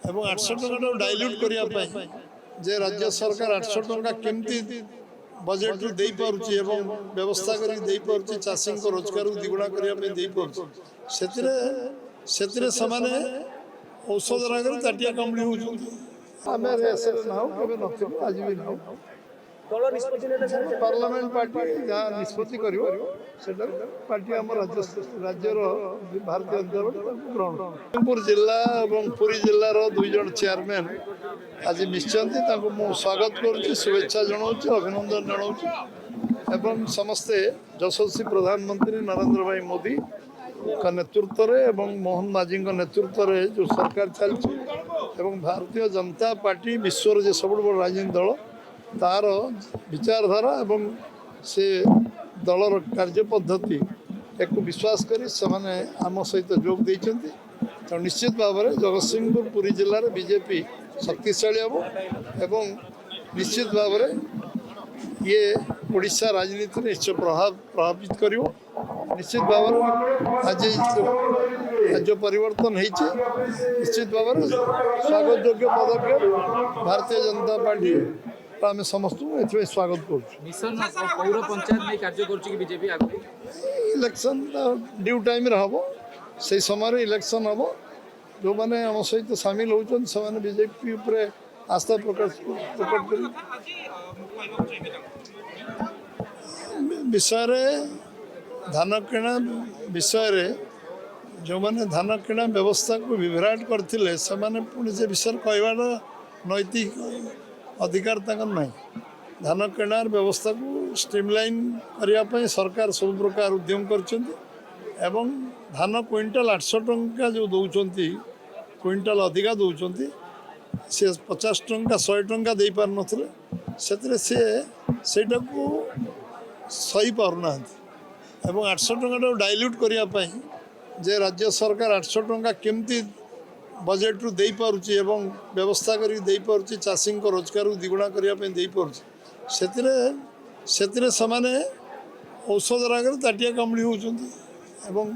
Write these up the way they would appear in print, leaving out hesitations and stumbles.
एवं 800 टका डाइल्यूट करने जे राज्य सरकार 800 टका केमती बजेट रु दे पारुची एवं व्यवस्था करी दे पारुची चाषी को रोजगार द्विगुणा करने दे पारुची सेतिरे समाने औषध रागर ताटिया कामड़ी होउछंती आमे रेसर नाउ केबे नथिलु आज भी नाउ दल निष्पत्ति नेले सर पार्लियामेंट पार्टी जहाँ निष्पत्ति करिवो सेटा पार्टी हम राज्यर भारतीय जनता पार्टी ग्रहण लखीमपुर जिला और पुरी जिलार दुई जन चेयरमैन आज निश्चंती ताको मु स्वागत करुच्ची शुभेच्छा जनाऊँ अभिनंदन जनाऊँ एवं समस्ते यशस्वी प्रधानमंत्री नरेंद्र भाई मोदी का नेतृत्व एवं मोहन माझी नेतृत्व जो सरकार चलती एवं भारतीय जनता पार्टी विश्वर जो सब बड़ राजनीतिक दल तार विचारधारा एवं से दलर कार्य पद्धति एक विश्वास करी से आम सहित जोग देते तो निश्चित भाव में जगतसिंहपुर पुरी जिले में बीजेपी शक्तिशाली हम एवं निश्चित भाव में ये ओडिशा राजनीति निश्चय प्रभावित कर निश्चित भाव आज जो परिवर्तन होती निश्चित भाव में स्वागत योग्य पदक्षेप भारतीय जनता पार्टी आम समस्त स्वागत कर इलेक्शन ड्यू टाइम हम से समय इलेक्शन हम जो मैंने आम सहित सामिल होती बीजेपी आस्था प्रकट कर विषय धान किणा विषय जो मैंने धान किणा व्यवस्था को विभ्राट करते पुणी से विषय कहवार नैतिक अधिकार तक नहीं धान किणार व्यवस्था को स्ट्रीमलाइन करने सरकार सब प्रकार उद्यम कर धान क्विंटाल 800 टंका जो दौरान क्विंटाल अधिका दौरान सी 50 टंका 100 टंका दे पार नथिले सेतिरे सेटा को सही पारना एवं 800 टंका डाइल्यूट करने जे राज्य सरकार 800 टंका केमती बजेट रु दे पारुची एवं व्यवस्था करी दे पारुची चाषी को रोजगार द्विगुणा करने दे पारुची सेतिरे समाने औषध रागर ताटिया कामड़ी होउछंती एवं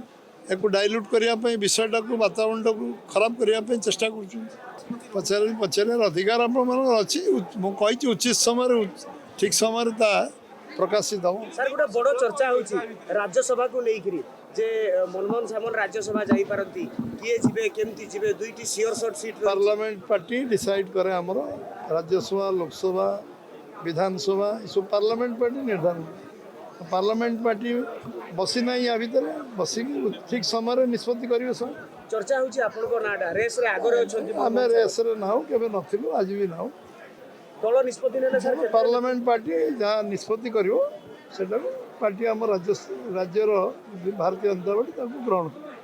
एक डाइल्यूट करने विषयटा को वातावरण को खराब करने चेष्टा कर पचारे अधिकार अच्छी मुझे उचित समय ठीक समय प्रकाशित हम सर गोटे बड़ चर्चा होची राज्यसभा को लेकर जे मनमोहन सामल राज्यसभा जाई पारंती किए जिबे केमती जिबे दुईटी share shot seat parliament party decide करे हमर राज्यसभा लोकसभा विधानसभा सब पार्लियामेंट पार्टी निर्धारण पार्लियामेंट पार्टी बसी ना या भीतर बसी ठीक समय निष्पत्ति करिवे सब चर्चा होची आपनको नाडा रेस रे आगरे अछंती आमे रेस रे नाउ केबे नथिलु आज भी नाउ दल निष्पत्ति नेले सर पार्लियामेंट पार्टी जहाँ निष्पत्ति करिवो सेटा पार्टी हम राज्यर भारतीय जनता पार्टी ग्रहण